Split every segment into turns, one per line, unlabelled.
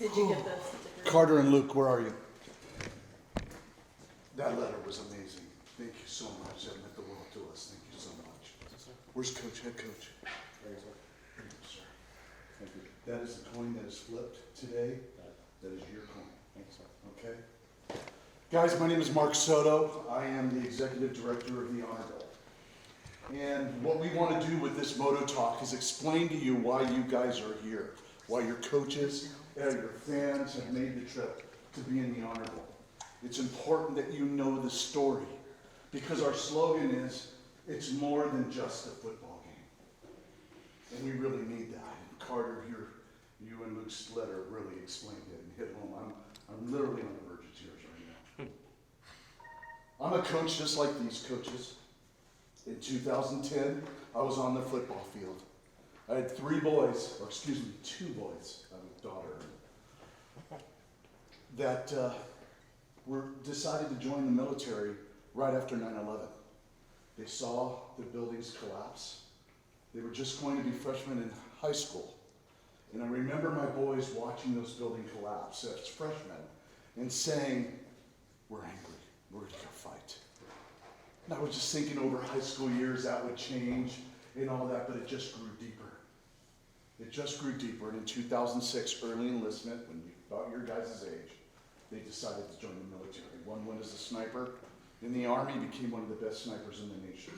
Did you get the certificate?
Carter and Luke, where are you? That letter was amazing. Thank you so much. That meant the world to us. Thank you so much. Where's Coach, head coach? Thank you, sir. Thank you. That is the coin that is flipped today. That is your coin. Thank you, sir. Okay? Guys, my name is Mark Soto. I am the executive director of the Honor Bowl. And what we want to do with this Moto Talk is explain to you why you guys are here, why your coaches and your fans have made the trip to be in the Honor Bowl. It's important that you know the story, because our slogan is, it's more than just a football game. And we really need that. And Carter, you and Luke's letter really explained it and hit home. I'm literally on the verge of tears right now. I'm a coach just like these coaches. In 2010, I was on the football field. I had two boys, I have a daughter, that decided to join the military right after 9/11. They saw the buildings collapse. They were just going to be freshmen in high school. And I remember my boys watching those buildings collapse as freshmen and saying, we're angry, we're going to go fight. And I was just thinking over high school years that would change and all that, but it just grew deeper. It just grew deeper, and in 2006, early enlistment, when you're about your guys' age, they decided to join the military. One went as a sniper in the Army, became one of the best snipers in the nation.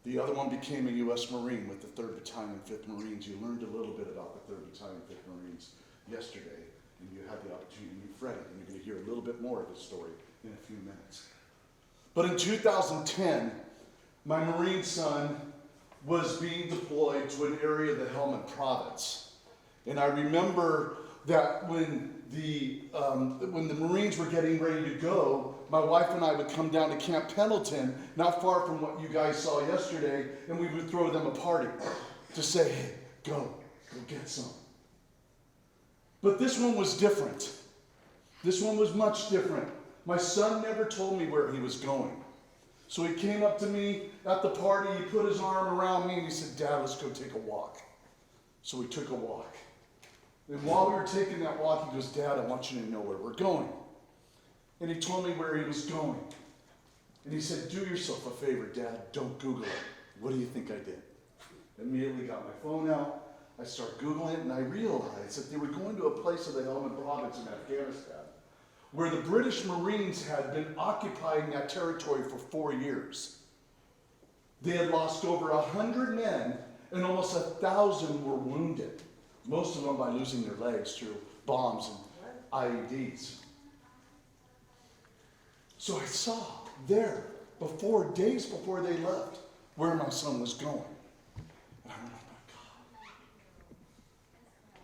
The other one became a U.S. Marine with the 3rd Battalion, 5th Marines. You learned a little bit about the 3rd Battalion, 5th Marines yesterday, and you had the opportunity to meet Freddie, and you're going to hear a little bit more of his story in a few minutes. But in 2010, my Marine son was being deployed to an area of the Helmand province. And I remember that when the Marines were getting ready to go, my wife and I would come down to Camp Pendleton, not far from what you guys saw yesterday, and we would throw them a party to say, hey, go get some. But this one was different. This one was much different. My son never told me where he was going. So he came up to me at the party, he put his arm around me, and he said, Dad, let's go take a walk. So we took a walk. And while we were taking that walk, he goes, Dad, I want you to know where we're going. And he told me where he was going. And he said, do yourself a favor, Dad, don't Google it. What do you think I did? Immediately got my phone out, I started Googling it, and I realized that they were going to a place of the Helmand province in Afghanistan, where the British Marines had been occupying that territory for 4 years. They had lost over 100 men, and almost 1,000 were wounded, most of them by losing their legs through bombs and IEDs. So I saw there, days before they left, where my son was going. And I went, oh my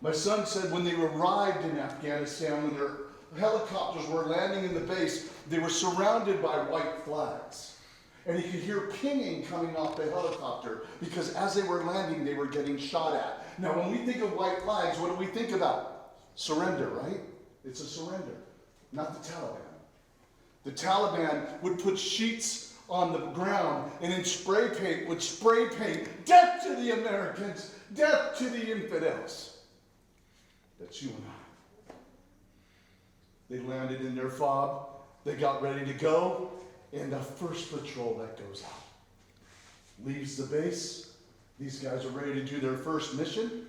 God. My son said when they arrived in Afghanistan, when their helicopters were landing in the base, they were surrounded by white flags. And he could hear pinging coming off the helicopter, because as they were landing, they were getting shot at. Now, when we think of white flags, what do we think about? Surrender, right? It's a surrender, not the Taliban. The Taliban would put sheets on the ground and in spray paint would spray paint, death to the Americans, death to the infidels. That's you and I. They landed in their fob, they got ready to go, and the first patrol that goes out leaves the base. These guys are ready to do their first mission.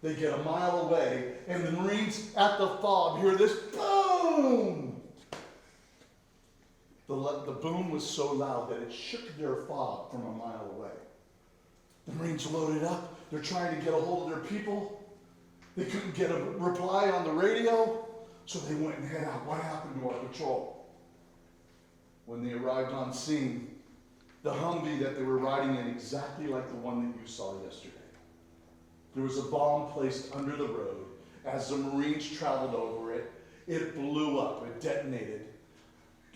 They get a mile away, and the Marines at the fob hear this boom! The boom was so loud that it shook their fob from a mile away. The Marines loaded up. They're trying to get a hold of their people. They couldn't get a reply on the radio, so they went and head out. What happened to our patrol? When they arrived on scene, the Humvee that they were riding in, exactly like the one that you saw yesterday, there was a bomb placed under the road. As the Marines traveled over it, it blew up, it detonated,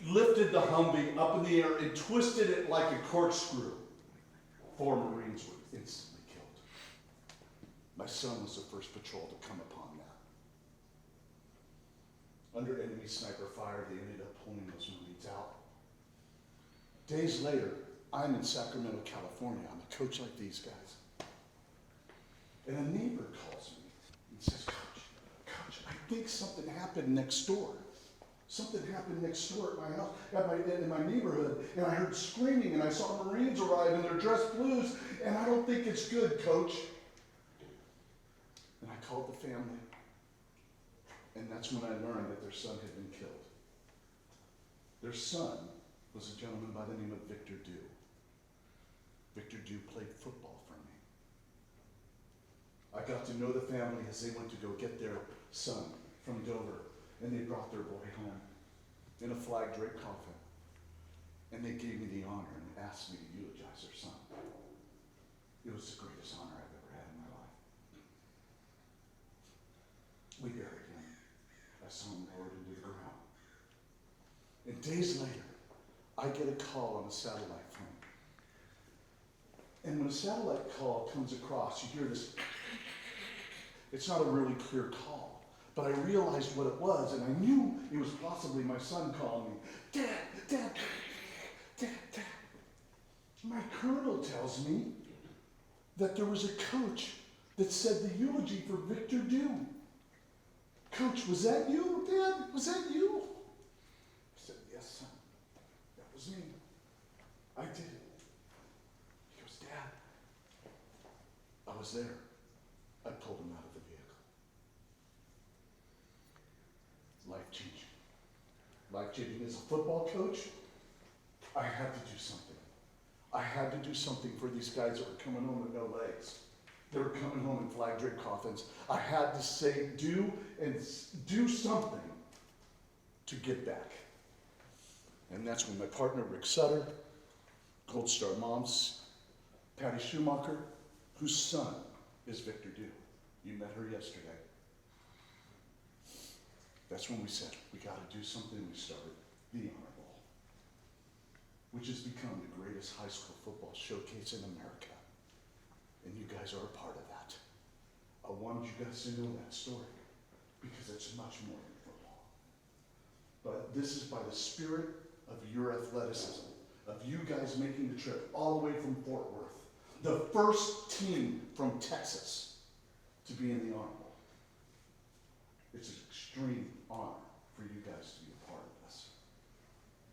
lifted the Humvee up in the air and twisted it like a corkscrew. 4 Marines were instantly killed. My son was the first patrol to come upon that. Under enemy sniper fire, they ended up pulling those Marines out. Days later, I'm in Sacramento, California. I'm a coach like these guys. And a neighbor calls me and says, Coach, I think something happened next door. Something happened next door at my house, in my neighborhood, and I heard screaming, and I saw Marines arrive in their dress blues, and I don't think it's good, Coach. And I called the family, and that's when I learned that their son had been killed. Their son was a gentleman by the name of Victor Dew. Victor Dew played football for me. I got to know the family as they went to go get their son from Dover, and they brought their boy home in a flag-draped coffin. And they gave me the honor and asked me to eulogize their son. It was the greatest honor I've ever had in my life. We buried him. I saw him lowered into the ground. And days later, I get a call on a satellite phone. And when a satellite call comes across, you hear this. It's not a really clear call, but I realized what it was, and I knew it was possibly my son calling me. Dad, Dad, Dad, Dad. My colonel tells me that there was a coach that said the eulogy for Victor Dew. Coach, was that you, Dad? Was that you? I said, yes, son. That was me. I did it. He goes, Dad, I was there. I pulled him out of the vehicle. Life-changing. Life-changing. As a football coach, I had to do something. I had to do something for these guys that were coming home with no legs. They were coming home in flag-draped coffins. I had to say, do something to get back. And that's when my partner, Rick Sutter, Gold Star Moms, Patty Schumacher, whose son is Victor Dew. You met her yesterday. That's when we said, we got to do something. We started the Honor Bowl, which has become the greatest high school football showcase in America. And you guys are a part of that. I wanted you guys to know that story because it's much more than football. But this is by the spirit of your athleticism, of you guys making the trip all the way from Fort Worth, the first team from Texas to be in the Honor Bowl. It's an extreme honor for you guys to be a part of this.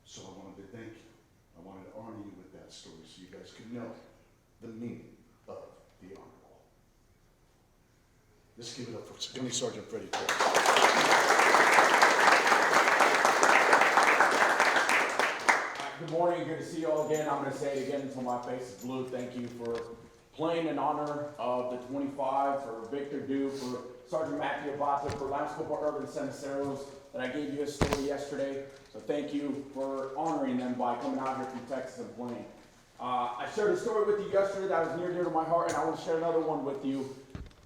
So I wanted to thank you. I wanted to honor you with that story so you guys could know the meaning of the Honor Bowl. Let's give it up for Gunny Sergeant Freddie Cole.
Good morning, good to see you all again. I'm going to say it again until my face is blue. Thank you for playing in honor of the 25, for Victor Dew, for Sergeant Matthew Abata, for Lions Football Urban Ceniceros, that I gave you a story yesterday. So thank you for honoring them by coming out here from Texas and playing. I shared a story with you yesterday that was near and dear to my heart, and I want to share another one with you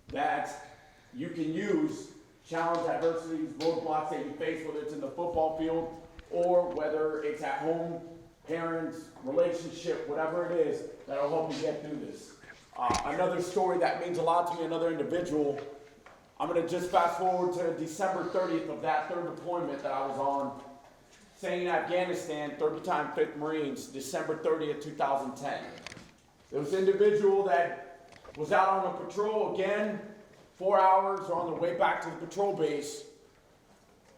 that you can use, challenge adversities, roadblocks that you face, whether it's in the football field or whether it's at home, parents, relationship, whatever it is, that'll help you get through this. Another story that means a lot to me, another individual, I'm going to just fast forward to December 30th of that third deployment that I was on, staying in Afghanistan, 30-time 5th Marines, December 30th, 2010. There was an individual that was out on a patrol again, 4 hours, or on their way back to the patrol base,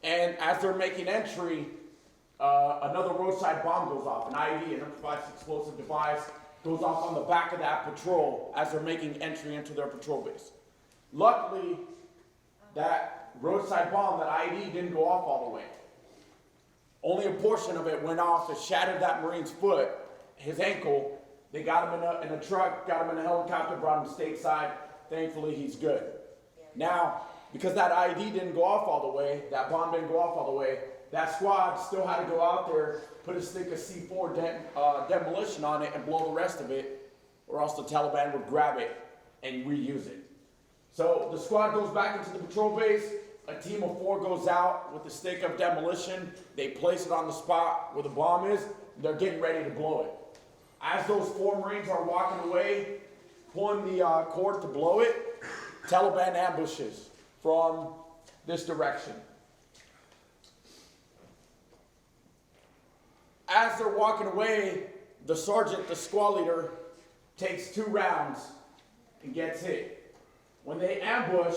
and as they're making entry, another roadside bomb goes off, an IED, an improvised explosive device, goes off on the back of that patrol as they're making entry into their patrol base. Luckily, that roadside bomb, that IED, didn't go off all the way. Only a portion of it went off. It shattered that Marine's foot, his ankle. They got him in a truck, got him in a helicopter, brought him stateside. Thankfully, he's good. Now, because that IED didn't go off all the way, that bomb didn't go off all the way, that squad still had to go out there, put a stick of C4 demolition on it and blow the rest of it, or else the Taliban would grab it and reuse it. So the squad goes back into the patrol base. A team of 4 goes out with a stick of demolition. They place it on the spot where the bomb is. They're getting ready to blow it. As those 4 Marines are walking away, pulling the cord to blow it, Taliban ambushes from this direction. As they're walking away, the sergeant, the squad leader, takes 2 rounds and gets hit. When they ambush,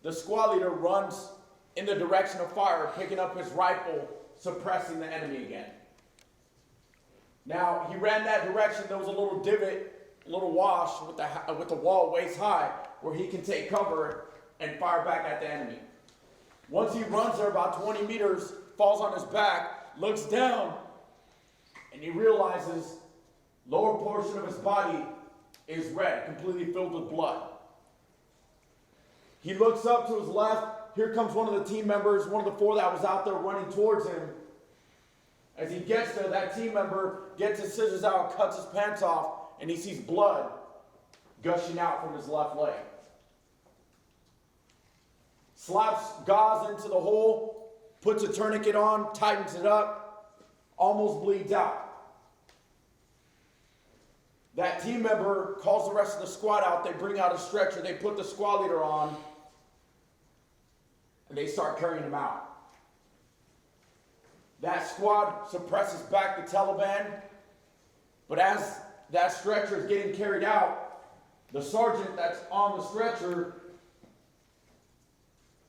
the squad leader runs in the direction of fire, picking up his rifle, suppressing the enemy again. Now, he ran that direction. There was a little divot, a little wash with the wall waist high where he can take cover and fire back at the enemy. Once he runs there about 20 meters, falls on his back, looks down, and he realizes lower portion of his body is red, completely filled with blood. He looks up to his left. Here comes one of the team members, one of the 4 that was out there running towards him. As he gets there, that team member gets his scissors out, cuts his pants off, and he sees blood gushing out from his left leg. Slaps gauze into the hole, puts a tourniquet on, tightens it up, almost bleeds out. That team member calls the rest of the squad out. They bring out a stretcher. They put the squad leader on, and they start carrying him out. That squad suppresses back the Taliban, but as that stretcher is getting carried out, the sergeant that's on the stretcher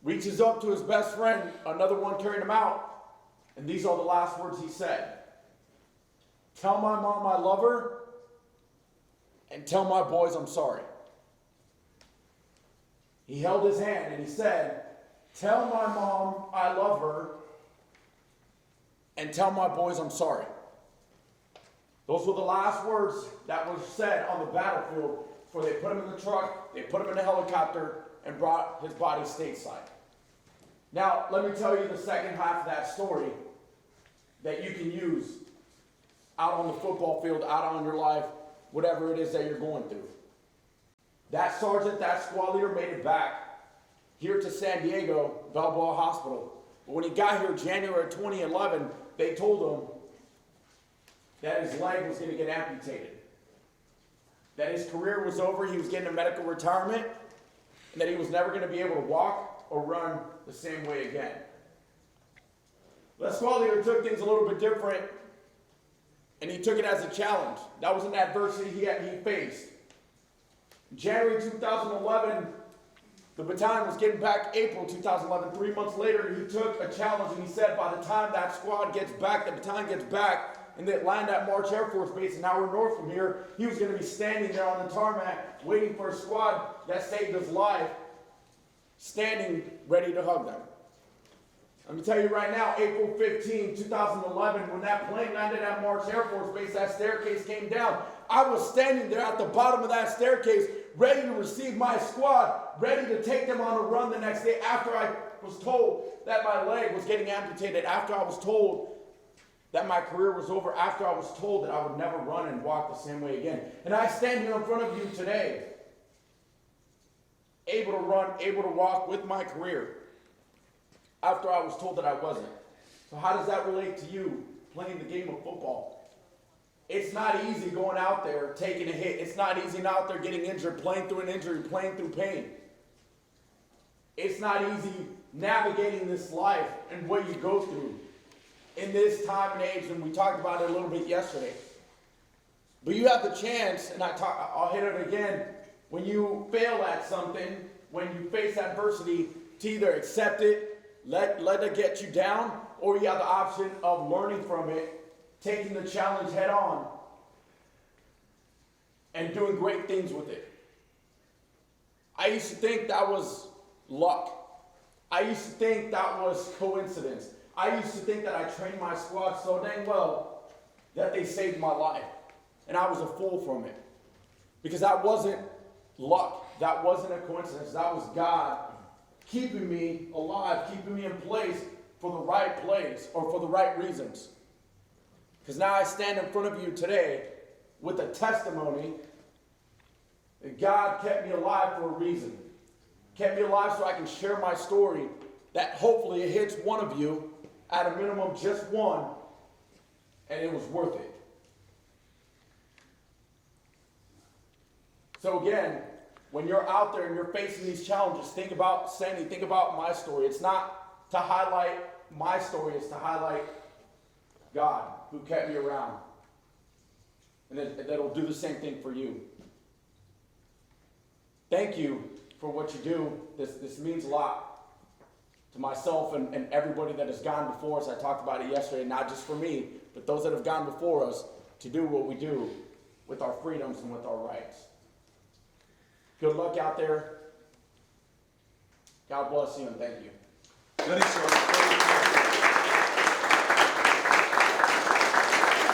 reaches up to his best friend, another one carrying him out, and these are the last words he said. "Tell my mom I love her, and tell my boys I'm sorry." He held his hand and he said, "Tell my mom I love her, and tell my boys I'm sorry." Those were the last words that were said on the battlefield before they put him in the truck, they put him in a helicopter, and brought his body stateside. Now, let me tell you the second half of that story that you can use out on the football field, out on your life, whatever it is that you're going through. That sergeant, that squad leader made it back here to San Diego, Balboa Hospital. But when he got here January 2011, they told him that his leg was going to get amputated, that his career was over, he was getting a medical retirement, and that he was never going to be able to walk or run the same way again. The squad leader took things a little bit different, and he took it as a challenge. That was an adversity he faced. In January 2011, the battalion was getting back April 2011. 3 months later, he took a challenge, and he said by the time that squad gets back, the battalion gets back, and they land at March Air Force Base an hour north from here, he was going to be standing there on the tarmac waiting for a squad that saved his life, standing ready to hug them. Let me tell you right now, April 15, 2011, when that plane landed at March Air Force Base, that staircase came down. I was standing there at the bottom of that staircase, ready to receive my squad, ready to take them on a run the next day after I was told that my leg was getting amputated, after I was told that my career was over, after I was told that I would never run and walk the same way again. And I stand here in front of you today, able to run, able to walk with my career, after I was told that I wasn't. So how does that relate to you playing the game of football? It's not easy going out there taking a hit. It's not easy out there getting injured, playing through an injury, playing through pain. It's not easy navigating this life and what you go through in this time and age, and we talked about it a little bit yesterday. But you have the chance, and I'll hit it again, when you fail at something, when you face adversity, to either accept it, let it get you down, or you have the option of learning from it, taking the challenge head on, and doing great things with it. I used to think that was luck. I used to think that was coincidence. I used to think that I trained my squad so dang well that they saved my life. And I was a fool from it. Because that wasn't luck. That wasn't a coincidence. That was God keeping me alive, keeping me in place for the right place or for the right reasons. Because now I stand in front of you today with a testimony that God kept me alive for a reason. Kept me alive so I can share my story, that hopefully it hits one of you, at a minimum just one, and it was worth it. So again, when you're out there and you're facing these challenges, think about Sandy, think about my story. It's not to highlight my story, it's to highlight God, who kept me around. And that'll do the same thing for you. Thank you for what you do. This means a lot to my myself and everybody that has gone before us, I talked about it yesterday, not just for me, but those that have gone before us, to do what we do with our freedoms and with our rights. Good luck out there. God bless you and thank you.
Ready, sir?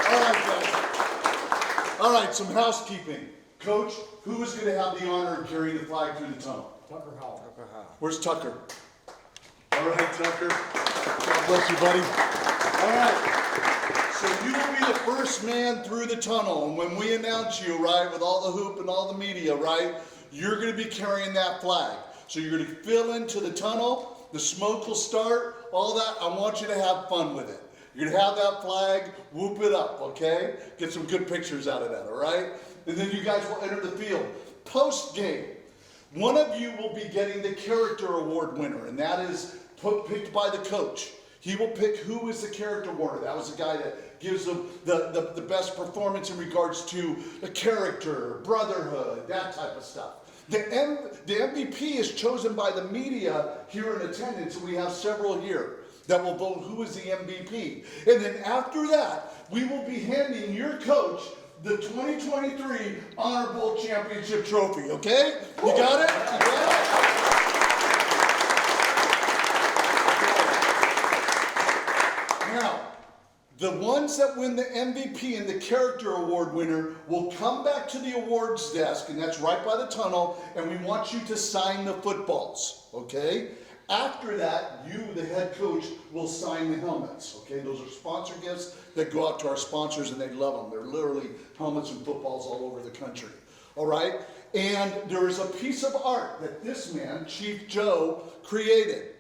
All right, guys. All right, some housekeeping. Coach, who is going to have the honor of carrying the flag through the tunnel?
Tucker Howell.
Where's Tucker? All right, Tucker. God bless you, buddy. All right. So you will be the first man through the tunnel, and when we announce you, right, with all the hoop and all the media, right, you're going to be carrying that flag. So you're going to fill into the tunnel, the smoke will start, all that. I want you to have fun with it. You're going to have that flag, whoop it up, okay? Get some good pictures out of that, all right? And then you guys will enter the field. Post-game, one of you will be getting the character award winner, and that is picked by the coach. He will pick who is the character winner. That was the guy that gives them the best performance in regards to the character, brotherhood, that type of stuff. The MVP is chosen by the media here in attendance, and we have several here that will vote who is the MVP. And then after that, we will be handing your coach the 2023 Honor Bowl Championship Trophy, okay? You got it? You got it? Now, the ones that win the MVP and the character award winner will come back to the awards desk, and that's right by the tunnel, and we want you to sign the footballs, okay? After that, you, the head coach, will sign the helmets, okay? Those are sponsor gifts that go out to our sponsors, and they love them. They're literally helmets and footballs all over the country, all right? And there is a piece of art that this man, Chief Joe, created.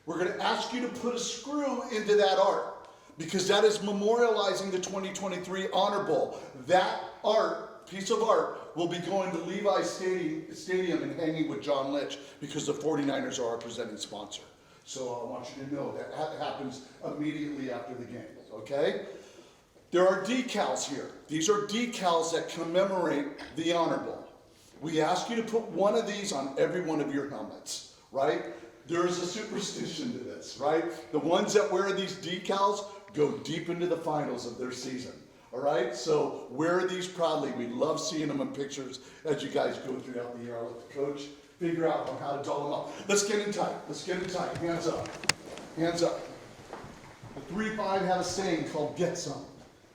We're going to ask you to put a screw into that art, because that is memorializing the 2023 Honor Bowl. That art, piece of art, will be going to Levi Stadium and hanging with John Litch, because the 49ers are our presenting sponsor. So I want you to know that happens immediately after the game, okay? There are decals here. These are decals that commemorate the Honor Bowl. We ask you to put one of these on every one of your helmets, right? There is a superstition to this, right? The ones that wear these decals go deep into the finals of their season. All right, so wear these proudly. We love seeing them in pictures as you guys go throughout the year. I'll let the coach figure out on how to doll them up. Let's get in tight. Let's get in tight. Hands up. Hands up. The 3-5 had a saying called "Get Some."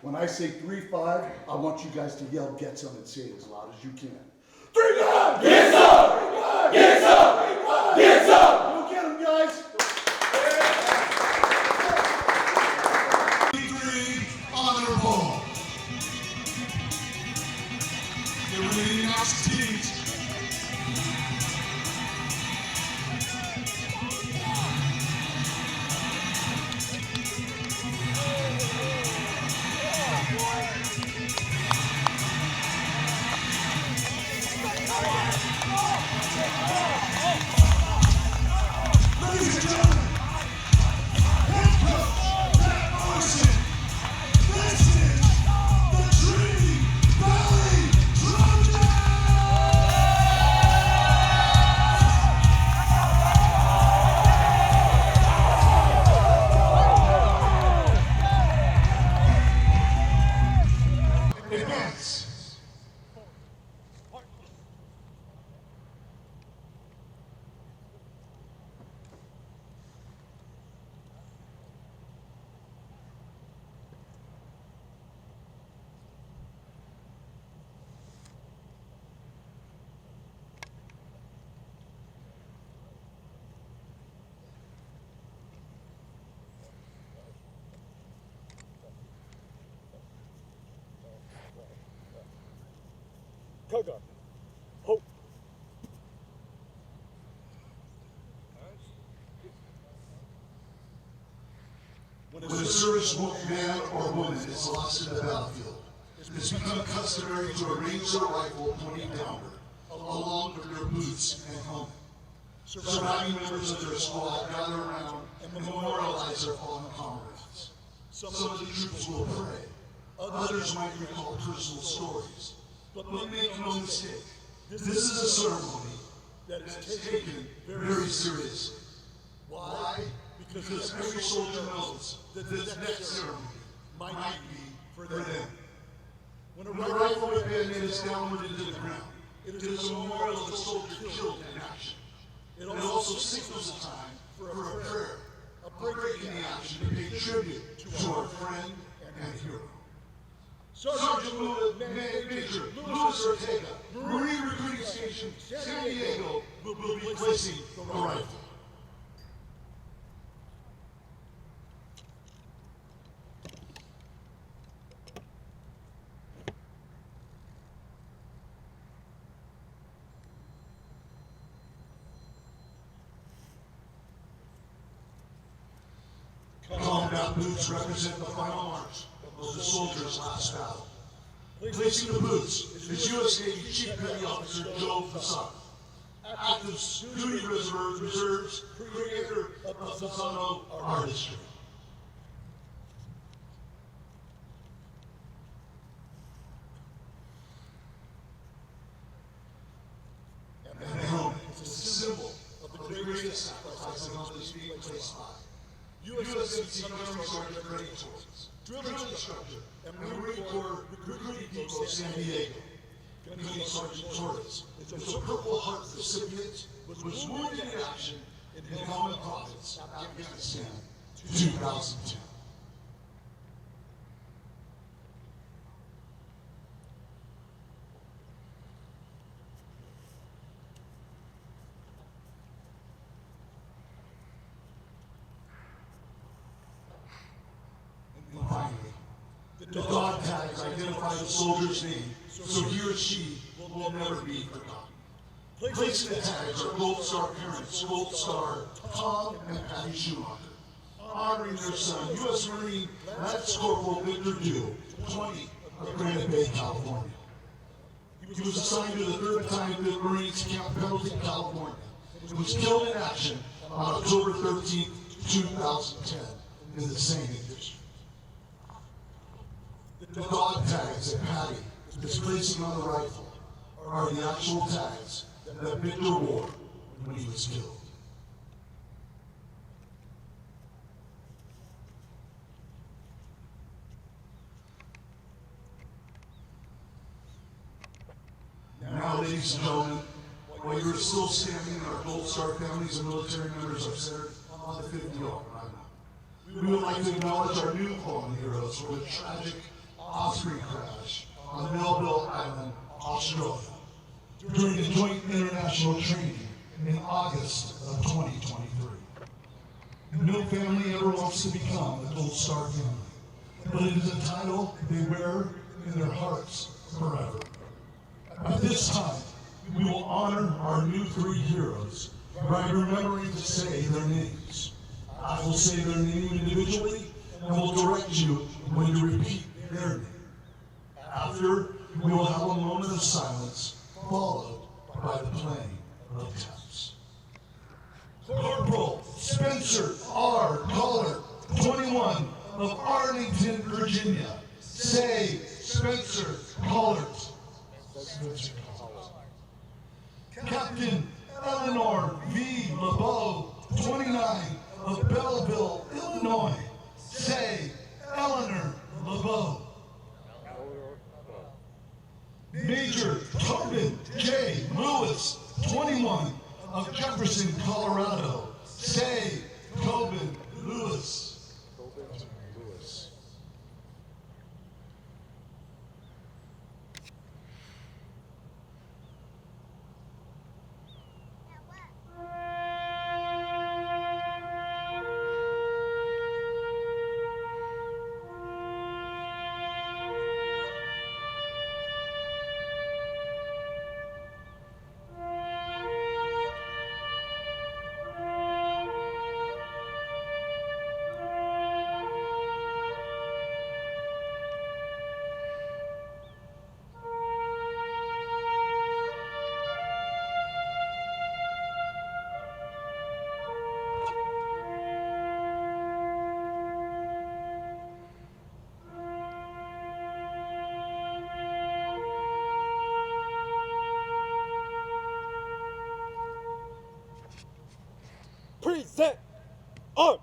When I say 3-5, I want you guys to yell "Get Some" and say it as loud as you can. 3-5!
Get some! Get some! Get some!
Go get them, guys. Honor Bowl. Get ready to announce the teams. Ladies and gentlemen, head coach Pat Morrison. This is the Trinity Valley Trojans! Advance.
Coco. Hope.
When a serviceable man or woman is lost in the battlefield, it has become customary to arrange their rifle pointing downward, along with their boots and helmet. Surviving members of their squad gather around and memorialize their fallen comrades. Some of the troops will pray. Others might recall personal stories. But make no mistake, this is a ceremony that is taken very seriously. Why? because every soldier knows that this next ceremony might be for them. When a rifle band is downward into the ground, it is a memorial of the soldier killed in action. It also signals a time for a prayer, a break in the action to pay tribute to our friend and hero. Sergeant Major Luis Ortega, Marine Recruiting Station, San Diego, will be placing the rifle. Combat boots represent the final march of the soldier's last battle. Placing the boots is U.S. Navy Chief Petty Officer Joe Fasano, active duty reserves, creator of Fasano artistry. And the helmet is a symbol of the greatest sacrifice in all this being placed by USMC Gunnery Sergeant Ray Torres, drill instructor and Marine Corps recruiting depot San Diego. Gunnery Sergeant Torres is a Purple Heart recipient, was wounded in action in Helmand Province, Afghanistan, 2010. And finally, the dog tags identify the soldier's name, so he or she will never be forgotten. Placing the tags are Gold Star parents, Gold Star Tom and Patty Schumacher, honoring their son, U.S. Marine Lance Corporal Victor Dew, 20 of Granite Bay, California. He was assigned to the 3rd Battalion, 5th Marines, Camp Pendleton, California, and was killed in action on October 13, 2010, in the same district. The dog tags that Patty is placing on the rifle are the actual tags that Victor wore when he was killed. Now, ladies and gentlemen, while you're still standing, our Gold Star families and military members are centered on the 50 yard line. We would like to acknowledge our new fallen heroes for the tragic Osprey crash on Melville Island, Australia, during the joint international training in August of 2023. No family ever wants to become a Gold Star family, but it is a title they wear in their hearts forever. At this time, we will honor our new 3 heroes by remembering to say their names. I will say their name individually and will direct you when you repeat their name. After, we will have a moment of silence, followed by the playing of taps. Corporal Spencer R. Collard, 21, of Arlington, Virginia. Say, Spencer Collard. Spencer Collard. Captain Eleanor V. LeBeau, 29, of Belleville, Illinois. Say, Eleanor LeBeau. Major Tobin J. Lewis, 21, of Jefferson, Colorado. Say, Tobin Lewis. Lewis.
Present arms.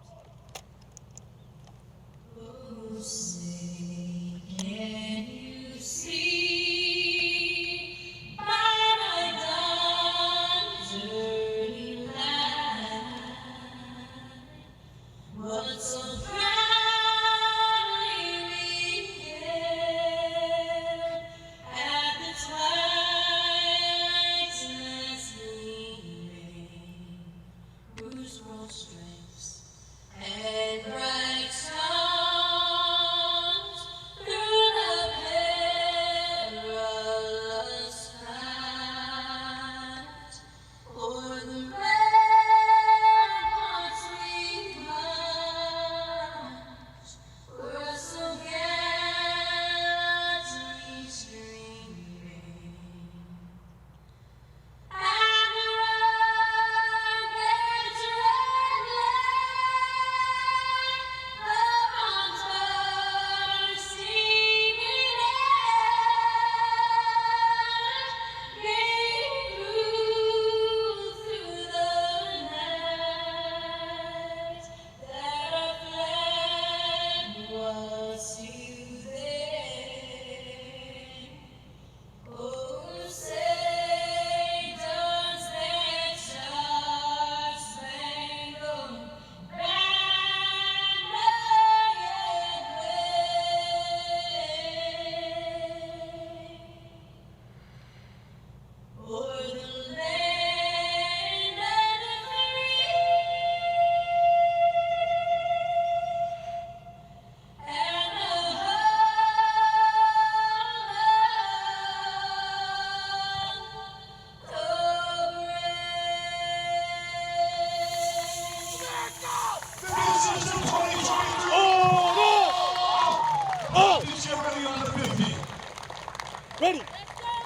Ready,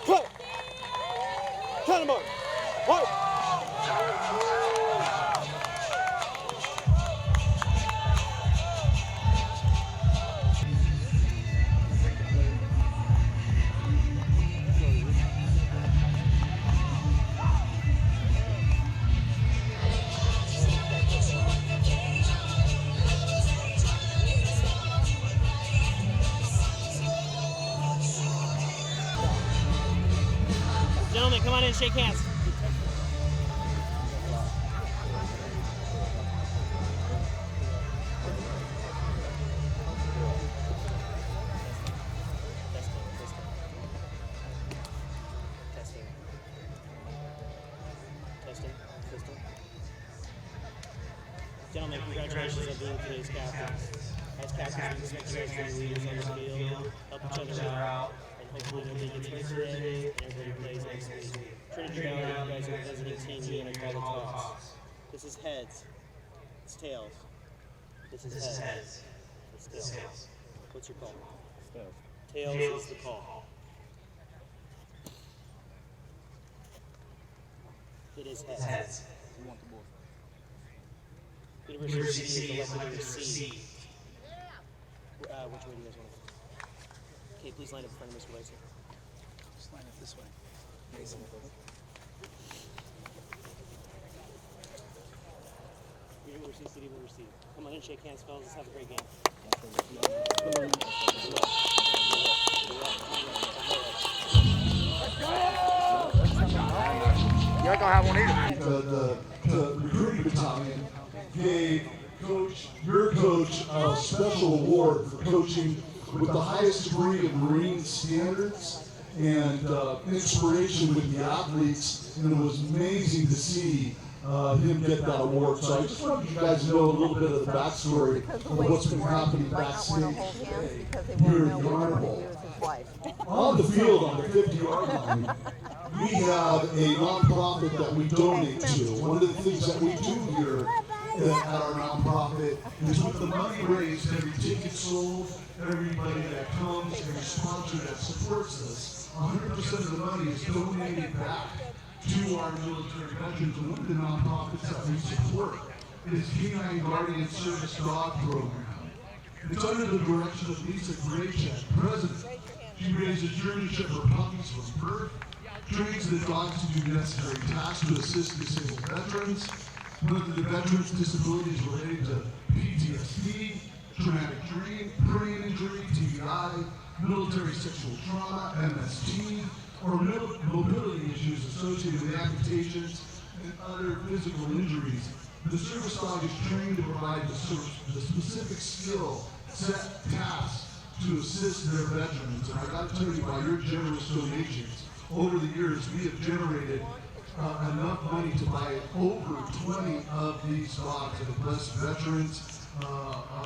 cut. Count 'em up. 1.
Gentlemen, come on in and shake hands. Testing. Gentlemen, congratulations on being today's captains. As captains, we expect you guys to be leaders on the field, help each other out, and hopefully nobody gets hurt today, and everybody plays next week. Trinity Valley, you guys are a visiting team here and call the toss. This is heads. It's tails. This is heads. It's tails. What's your call? Tails is the call. It is heads. University is elected to receive. Which way do you guys want to go? Okay, please line up in front of Mr. Weiser.
Just line up this way. Facing the building.
City will receive, city will receive. Come on in, shake hands, fellas. Let's have a great game.
You're not gonna have one either.
The recruiting battalion gave your coach a special award for coaching with the highest degree of Marine standards and inspiration with the athletes, and it was amazing to see him get that award. So I just wanted you guys to know a little bit of the backstory of what's been happening backstage today here at the Honor Bowl. On the field, on the 50-yard line, we have a nonprofit that we donate to. One of the things that we do here at our nonprofit is with the money raised, every ticket sold, everybody that comes, every sponsor that supports us, 100% of the money is donated back to our military veterans. And one of the nonprofits that we support is Canine Guardian Service Dog Program. It's under the direction of Lisa Graychat, president. She raises German Shepherd puppies from birth, trains the dogs to do necessary tasks to assist disabled veterans, whether the veterans' disabilities related to PTSD, traumatic brain military sexual trauma, MST, or mobility issues associated with amputations and other physical injuries. The service dog is trained to provide the specific skill set tasks to assist their veterans. And I got to tell you, by your generous donations, over the years, we have generated enough money to buy over 20 of these dogs that have blessed veterans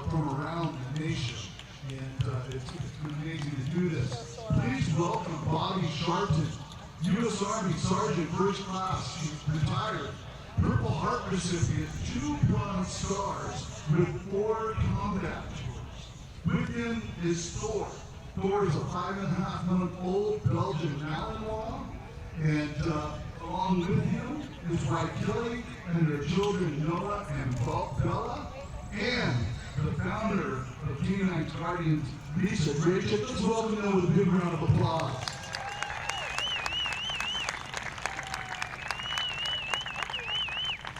from around the nation. And it's been amazing to do this. Please welcome Bobby Sharton, U.S. Army Sergeant, First Class, retired, Purple Heart recipient, 2 Bronze Stars with 4 combat tours. With him is Thor. Thor is a 5.5-month-old Belgian Malinois, and along with him is wife Kelly and their children Noah and Bella, and the founder of Canine Guardians, Lisa Graychik. Let's welcome them with a big round of applause.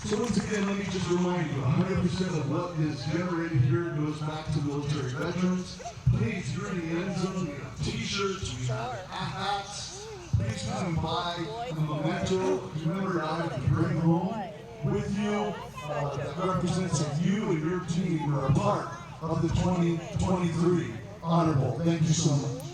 So once again, let me just remind you, 100% of what is generated here goes back to military veterans. Please, here in the end zone, we have t-shirts, we have hats. Please come by a memento, remember item to bring home with you that represents that you and your team are a part of the 2023 Honor Bowl. Thank you so much.